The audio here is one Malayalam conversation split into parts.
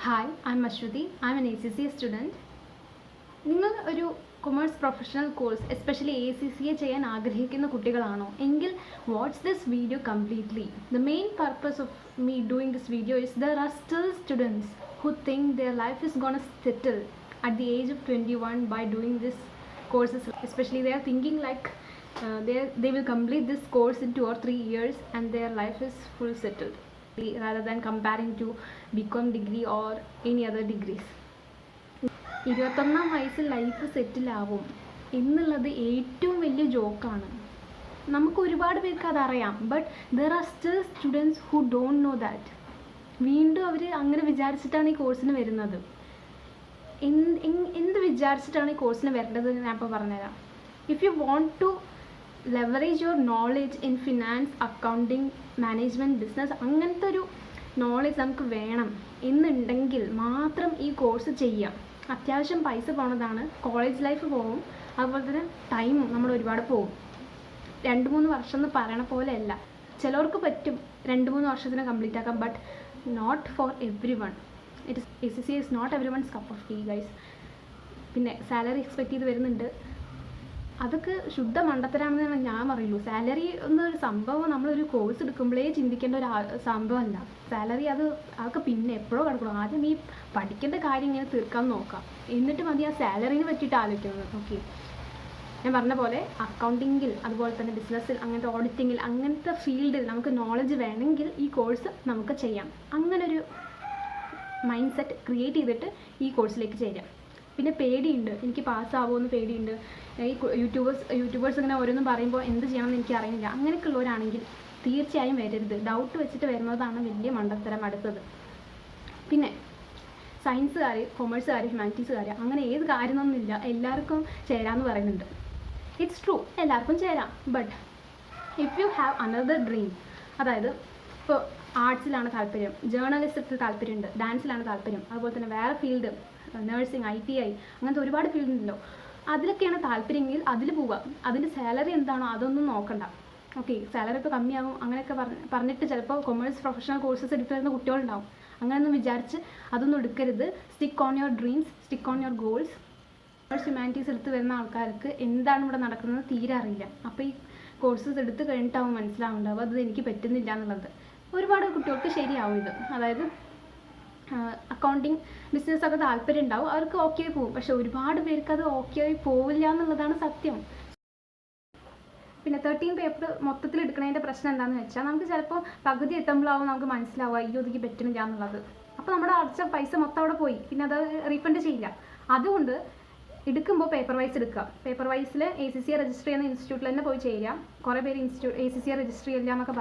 Hi, I'm Ashwati. I'm an ACCA student. നിങ്ങൾ ഒരു commerce professional course especially ACCA ചെയ്യാൻ ആഗ്രഹിക്കുന്ന കുട്ടികളാണോ എങ്കിൽ what's this video completely. The main purpose of me doing this video is there are still students who think their life is gonna settle at the age of 21 by doing this courses. Especially they are thinking like they will complete this course in 2 or 3 years and their life is full settled, rather than comparing to BCom degree or any other degrees. 21-ാം വയസ്സിൽ ലൈഫ് സെറ്റിലാവും എന്നുള്ളത് ഏറ്റവും വലിയ ജോക്കാണ്. നമുക്ക് ഒരുപാട് പേർക്ക് അതറിയാം, but there are still students who don't know that. വീണ്ടും അവർ അങ്ങനെ വിചാരിച്ചിട്ടാണ് ഈ കോഴ്സിന് വരുന്നത്. എന്ത് വിചാരിച്ചിട്ടാണ് ഈ കോഴ്സിന് വരേണ്ടത് ഞാൻ ഇപ്പോൾ പറഞ്ഞുതരാം. If you want to leverage your knowledge in finance, accounting, management, business, അങ്ങനത്തെ ഒരു നോളേജ് നമുക്ക് വേണം എന്നുണ്ടെങ്കിൽ മാത്രം ഈ കോഴ്സ് ചെയ്യാം. അത്യാവശ്യം പൈസ പോണതാണ്, കോളേജ് ലൈഫ് പോവും, അതുപോലെ തന്നെ ടൈമും നമ്മൾ ഒരുപാട് പോവും. 2-3 വർഷം എന്ന് പറയണ പോലെയല്ല. ചിലവർക്ക് പറ്റും 2-3 വർഷത്തിന് കംപ്ലീറ്റ് ആക്കാം, but not for everyone. ACCA is not everyone's cup of tea, guys. പിന്നെ സാലറി എക്സ്പെക്ട് ചെയ്ത് വരുന്നുണ്ട്, അതൊക്കെ ശുദ്ധ മണ്ടത്തരാണെന്ന് ഞാൻ പറയുള്ളൂ. സാലറി എന്നൊരു സംഭവം നമ്മളൊരു കോഴ്സ് എടുക്കുമ്പോഴേ ചിന്തിക്കേണ്ട ഒരു സംഭവമല്ല. സാലറി അതൊക്കെ പിന്നെ എപ്പോഴോ കിടക്കണം. ആദ്യം ഈ പഠിക്കേണ്ട കാര്യം ഇങ്ങനെ തീർക്കാൻ നോക്കാം, എന്നിട്ട് മതി ആ സാലറിനെ പറ്റിയിട്ട് ആലോചിക്കുന്നത്. ഓക്കെ, ഞാൻ പറഞ്ഞ പോലെ അക്കൗണ്ടിങ്ങിൽ, അതുപോലെ തന്നെ ബിസിനസ്സിൽ, അങ്ങനത്തെ ഓഡിറ്റിങ്ങിൽ, അങ്ങനത്തെ ഫീൽഡിൽ നമുക്ക് നോളജ് വേണമെങ്കിൽ ഈ കോഴ്സ് നമുക്ക് ചെയ്യാം. അങ്ങനൊരു മൈൻഡ് സെറ്റ് ക്രിയേറ്റ് ചെയ്തിട്ട് ഈ കോഴ്സിലേക്ക് ചേരാം. പിന്നെ പേടിയുണ്ട്, എനിക്ക് പാസ്സാവുമോ എന്ന് പേടിയുണ്ട്. ഈ യൂട്യൂബേഴ്സ് ഇങ്ങനെ ഓരോന്നും പറയുമ്പോൾ എന്ത് ചെയ്യണമെന്ന് എനിക്ക് അറിയില്ല, അങ്ങനെയൊക്കെ ഉള്ളവരാണെങ്കിൽ തീർച്ചയായും വരരുത്. ഡൗട്ട് വെച്ചിട്ട് വരുന്നതാണ് വലിയ മണ്ടത്തരം അടുത്തത്. പിന്നെ സയൻസുകാർ, കൊമേഴ്സുകാർ, ഹ്യൂമാനിറ്റീസുകാർ, അങ്ങനെ ഏത് കാര്യമൊന്നുമില്ല, എല്ലാവർക്കും ചേരാമെന്ന് പറയുന്നുണ്ട്. ഇറ്റ്സ് ട്രൂ, എല്ലാവർക്കും ചേരാം. But if you have another dream, അതായത് ഇപ്പോൾ ആർട്സിലാണ് താല്പര്യം, ജേർണലിസത്തിൽ താല്പര്യമുണ്ട്, ഡാൻസിലാണ് താല്പര്യം, അതുപോലെ തന്നെ വേറെ ഫീൽഡ്, നഴ്സിംഗ്, ITI, അങ്ങനത്തെ ഒരുപാട് ഫീൽഡ് ഉണ്ടല്ലോ, അതിലൊക്കെയാണ് താല്പര്യമെങ്കിൽ അതിൽ പോവാം. അതിൻ്റെ സാലറി എന്താണോ അതൊന്നും നോക്കണ്ട. ഓക്കെ, സാലറി ഇപ്പോൾ കമ്മിയാകും അങ്ങനെയൊക്കെ പറഞ്ഞിട്ട് ചിലപ്പോൾ കൊമേഴ്സ് പ്രൊഫഷണൽ കോഴ്സസ് എടുത്തു വരുന്ന കുട്ടികളുണ്ടാവും. അങ്ങനെയൊന്നും വിചാരിച്ച് അതൊന്നും എടുക്കരുത്. Stick on your dreams, stick on your goals. Commerce, humanities എടുത്ത് വരുന്ന ആൾക്കാർക്ക് എന്താണ് ഇവിടെ നടക്കുന്നത് തീരെ അറിയില്ല. അപ്പോൾ ഈ കോഴ്സസ് എടുത്ത് കഴിഞ്ഞിട്ടാവും മനസ്സിലാവുണ്ടാവും അത് എനിക്ക് പറ്റുന്നില്ല എന്നുള്ളത്. ഒരുപാട് കുട്ടികൾക്ക് ശരിയാവും ഇത്. അതായത് അക്കൗണ്ടിങ്, ബിസിനസ്സൊക്കെ താല്പര്യം ഉണ്ടാവും, അവർക്ക് ഓക്കെ ആയി പോകും. പക്ഷെ ഒരുപാട് പേർക്ക് അത് ഓക്കെ ആയി പോവില്ല എന്നുള്ളതാണ് സത്യം. പിന്നെ 13 പേപ്പർ മൊത്തത്തിൽ എടുക്കുന്നതിൻ്റെ പ്രശ്നം എന്താണെന്ന് വെച്ചാൽ, നമുക്ക് ചിലപ്പോൾ പകുതി എത്തുമ്പോഴാവും നമുക്ക് മനസ്സിലാവുക അയ്യോ ഇതിക്ക് പറ്റുന്നില്ല എന്നുള്ളത്. അപ്പോൾ നമ്മുടെ അടച്ച പൈസ മൊത്തം അവിടെ പോയി, പിന്നെ അത് റീഫണ്ട് ചെയ്യില്ല. അതുകൊണ്ട് എടുക്കുമ്പോൾ പേപ്പർ വൈസ് എടുക്കുക. പേപ്പർ വൈസിൽ ACCA രജിസ്റ്റർ ചെയ്യുന്ന ഇൻസ്റ്റിറ്റ്യൂട്ടിൽ തന്നെ പോയി ചേരാം. കുറേ പേര് ACCA രജിസ്റ്റർ ചെയ്യില്ല എന്നൊക്കെ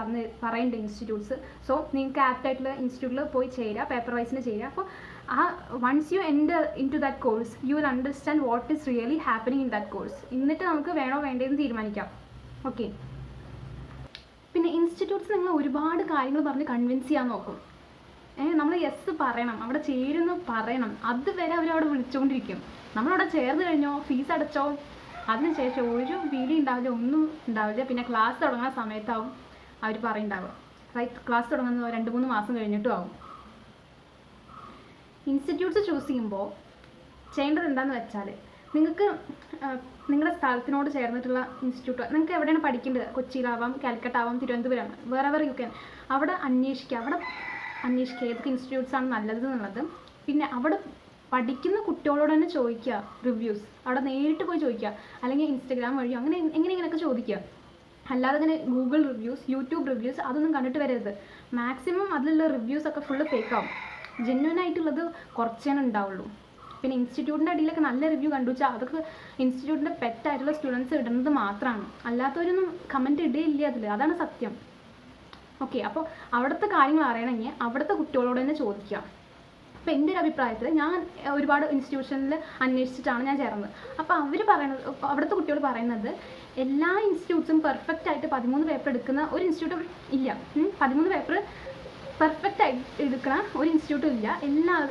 പറയുന്നുണ്ട് ഇൻസ്റ്റിറ്റ്യൂട്ട്സ്. സോ നിങ്ങൾക്ക് ആപ്റ്റായിട്ടുള്ള ഇൻസ്റ്റിറ്റ്യൂട്ടിൽ പോയി ചേരുക, പേപ്പർ വൈസിന് ചേരുക. അപ്പോൾ once you enter into that course you will understand what is really happening in that course. എന്നിട്ട് നമുക്ക് വേണോ വേണ്ടതെന്ന് തീരുമാനിക്കാം. ഓക്കെ, പിന്നെ ഇൻസ്റ്റിറ്റ്യൂട്ട്സ് നിങ്ങൾ ഒരുപാട് കാര്യങ്ങൾ പറഞ്ഞ് കൺവിൻസ് ചെയ്യാൻ നോക്കും. നമ്മൾ യെസ് പറയണം, അവിടെ ചേരുന്നു പറയണം, അതുവരെ അവരവിടെ വിളിച്ചുകൊണ്ടിരിക്കും. നമ്മളവിടെ ചേർന്ന് കഴിഞ്ഞോ, ഫീസ് അടച്ചോ, അതിനുശേഷം ഒരു വീഡിയോ ഉണ്ടാവില്ല, ഒന്നും ഉണ്ടാവില്ല. പിന്നെ ക്ലാസ് തുടങ്ങുന്ന സമയത്താവും അവർ പറയുണ്ടാവുക. ക്ലാസ് തുടങ്ങുന്ന 2-3 മാസം കഴിഞ്ഞിട്ടും ആവും. ഇൻസ്റ്റിറ്റ്യൂട്ട്സ് ചൂസ് ചെയ്യുമ്പോൾ ചെയ്യേണ്ടത് എന്താണെന്ന് വെച്ചാൽ, നിങ്ങൾക്ക് നിങ്ങളുടെ സ്ഥലത്തിനോട് ചേർന്നിട്ടുള്ള ഇൻസ്റ്റിറ്റ്യൂട്ട്, നിങ്ങൾക്ക് എവിടെയാണ് പഠിക്കേണ്ടത്, കൊച്ചിയിലാവാം, കാലിക്കറ്റ് ആവാം, തിരുവനന്തപുരം, വേറെ യു ക്യാൻ, അവിടെ അന്വേഷിക്കുക ഏതൊക്കെ ഇൻസ്റ്റിറ്റ്യൂട്ട്സ് ആണ് നല്ലത് എന്നുള്ളത്. പിന്നെ അവിടെ പഠിക്കുന്ന കുട്ടികളോട് തന്നെ ചോദിക്കുക റിവ്യൂസ്, അവിടെ നേരിട്ട് പോയി ചോദിക്കുക, അല്ലെങ്കിൽ ഇൻസ്റ്റഗ്രാം വഴിയോ അങ്ങനെ എങ്ങനെയൊക്കെ ചോദിക്കുക. അല്ലാതെ ഇങ്ങനെ ഗൂഗിൾ റിവ്യൂസ്, യൂട്യൂബ് റിവ്യൂസ് അതൊന്നും കണ്ടിട്ട് വരരുത്. മാക്സിമം അതിലുള്ള റിവ്യൂസ് ഒക്കെ ഫുള്ള് ഫേക്കാവും. ജെന്യുവൻ ആയിട്ടുള്ളത് കുറച്ചേ ഉണ്ടാവുള്ളൂ. പിന്നെ ഇൻസ്റ്റിറ്റ്യൂട്ടിൻ്റെ അടിയിലൊക്കെ നല്ല റിവ്യൂ കണ്ടുവച്ചാൽ അതൊക്കെ ഇൻസ്റ്റിറ്റ്യൂട്ടിൻ്റെ പെറ്റായിട്ടുള്ള സ്റ്റുഡൻസ് ഇടുന്നത് മാത്രമാണ്, അല്ലാത്തവരൊന്നും കമൻറ്റ് ഇടുകയില്ല അതിൽ. അതാണ് സത്യം. ഓക്കെ, അപ്പോൾ അവിടുത്തെ കാര്യങ്ങൾ അറിയണമെങ്കിൽ അവിടുത്തെ കുട്ടികളോട് തന്നെ ചോദിക്കുക. അപ്പോൾ എൻ്റെ ഒരു അഭിപ്രായത്തിൽ ഞാൻ ഒരുപാട് ഇൻസ്റ്റിറ്റ്യൂഷനിൽ അന്വേഷിച്ചിട്ടാണ് ഞാൻ ചേർന്നത്. അപ്പോൾ അവർ പറയുന്നത്, അവിടുത്തെ കുട്ടികൾ പറയുന്നത്, എല്ലാ ഇൻസ്റ്റിറ്റ്യൂട്ട്സും പെർഫെക്റ്റ് ആയിട്ട് 13 പേപ്പർ എടുക്കുന്ന ഒരു ഇൻസ്റ്റിറ്റ്യൂട്ടും ഇല്ല. 13 പേപ്പർ പെർഫെക്റ്റ് ആയിട്ട് എടുക്കുന്ന ഒരു ഇൻസ്റ്റിറ്റ്യൂട്ടും ഇല്ല.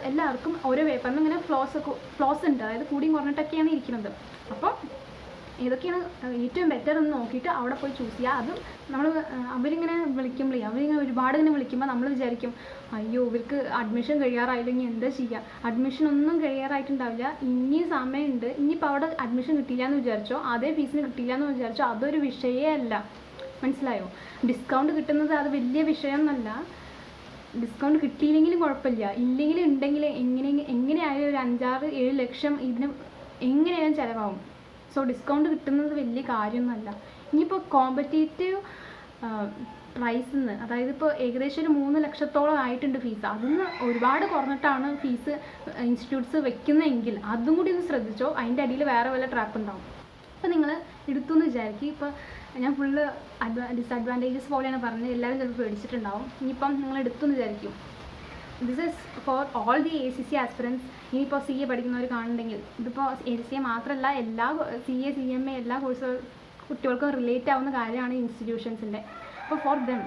എല്ലാവർക്കും ഓരോ പേപ്പറിനും ഇങ്ങനെ ഫ്ലോസ് ഉണ്ട്, അതായത് കൂടിയും കുറഞ്ഞിട്ടൊക്കെയാണ് ഇരിക്കുന്നത്. അപ്പോൾ ഏതൊക്കെയാണ് ഏറ്റവും ബെറ്റർ എന്ന് നോക്കിയിട്ട് അവിടെ പോയി ചൂസ് ചെയ്യുക. അത് നമ്മൾ അവരിങ്ങനെ ഒരുപാട് ഇങ്ങനെ വിളിക്കുമ്പോൾ നമ്മൾ വിചാരിക്കും അയ്യോ ഇവർക്ക് അഡ്മിഷൻ കഴിയാറായില്ലെങ്കിൽ എന്താ ചെയ്യുക, അഡ്മിഷൻ ഒന്നും കഴിയാറായിട്ടുണ്ടാവില്ല, ഇനി സമയമുണ്ട്, ഇനിയിപ്പോൾ അവിടെ അഡ്മിഷൻ കിട്ടിയില്ല എന്ന് വിചാരിച്ചോ, അതേ ഫീസിന് കിട്ടിയില്ല എന്ന് വിചാരിച്ചോ, അതൊരു വിഷയമേ അല്ല. മനസ്സിലായോ? ഡിസ്കൗണ്ട് കിട്ടുന്നത് അത് വലിയ വിഷയമൊന്നുമല്ല. ഡിസ്കൗണ്ട് കിട്ടിയില്ലെങ്കിലും കുഴപ്പമില്ല, ഇല്ലെങ്കിലും ഉണ്ടെങ്കിൽ എങ്ങനെയായാലും ഒരു 5-6-7 ലക്ഷം ഇതിന് എങ്ങനെയായാലും ചിലവാകും. സോ ഡിസ്കൗണ്ട് കിട്ടുന്നത് വലിയ കാര്യമൊന്നുമല്ല. ഇനിയിപ്പോൾ കോമ്പറ്റേറ്റീവ് പ്രൈസിൽ നിന്ന്, അതായത് ഇപ്പോൾ ഏകദേശം ഒരു 3 ലക്ഷത്തോളം ആയിട്ടുണ്ട് ഫീസ്, അതിന് ഒരുപാട് കുറഞ്ഞിട്ടാണ് ഫീസ് ഇൻസ്റ്റിറ്റ്യൂട്ട്സ് വെക്കുന്നതെങ്കിൽ അതും കൂടി ഒന്ന് ശ്രദ്ധിച്ചോ. അതിൻ്റെ അടിയിൽ വേറെ വല്ല ട്രാപ്പ് ഉണ്ടാവും. അപ്പോൾ നിങ്ങൾ എടുത്തു എന്ന് വിചാരിക്കും. ഇപ്പോൾ ഞാൻ ഫുള്ള് ഡിസഡ്വാൻറ്റേജസ് പോലെയാണ് പറഞ്ഞത്, എല്ലാവരും ചിലപ്പോൾ പേടിച്ചിട്ടുണ്ടാവും. ഇനിയിപ്പം നിങ്ങൾ എടുത്തു എന്ന് വിചാരിക്കും. This is for all the ACC aspirants. ഇനിയിപ്പോൾ CA പഠിക്കുന്നവർ കാണുന്നുണ്ടെങ്കിൽ, ഇതിപ്പോൾ ACC മാത്രമല്ല, എല്ലാ CA CMA എല്ലാ കോഴ്സുകൾ കുട്ടികൾക്കും റിലേറ്റ് ആവുന്ന കാര്യമാണ് ഇൻസ്റ്റിറ്റ്യൂഷൻസിൻ്റെ. അപ്പോൾ for them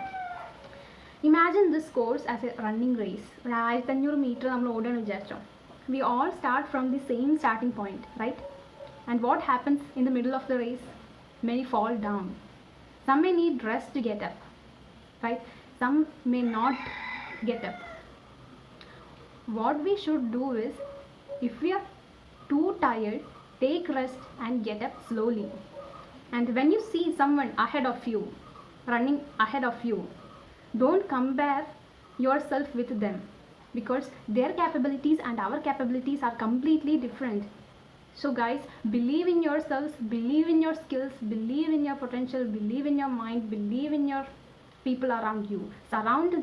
imagine this course as a running race. ഒരു 1500 മീറ്റർ നമ്മൾ ഓടുകയെന്ന് വിചാരിച്ചോ. We all start from the same starting point, right? And what happens in the middle of the race? Many fall down. Some may need rest to get up, right? Some may not get up. What we should do is, if we are too tired, take rest and get up slowly. And when you see someone ahead of you, running ahead of you, don't compare yourself with them, because their capabilities and our capabilities are completely different. So guys, believe in yourselves, believe in your skills, believe in your potential, believe in your mind, believe in your people around you. Surround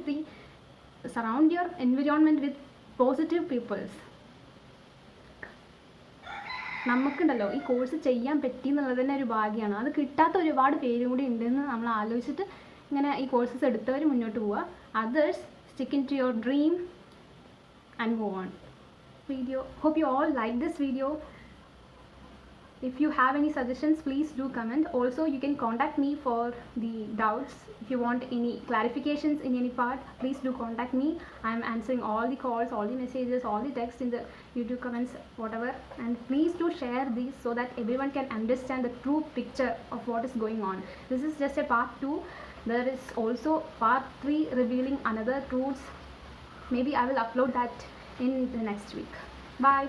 your environment with positive peoples. നമുക്കുണ്ടല്ലോ ഈ കോഴ്സ് ചെയ്യാൻ പറ്റി എന്നുള്ളത് തന്നെ ഒരു ഭാഗ്യമാണ്. അത് കിട്ടാത്ത ഒരുപാട് പേരും കൂടി ഉണ്ടെന്ന് നമ്മൾ ആലോചിച്ചിട്ട് ഇങ്ങനെ ഈ കോഴ്സസ് എടുത്തവർ മുന്നോട്ട് പോവുക. Others, stick into your dream and move on. Hope you all like this video. If you have any suggestions, please do comment. Also, you can contact me for the doubts. If you want any clarifications in any part, please do contact me. I am answering all the calls, all the messages, all the text in the YouTube comments, whatever. And please do share these so that everyone can understand the true picture of what is going on. This is just a part 2. There is also part 3 revealing another truths. Maybe I will upload that in the next week. Bye.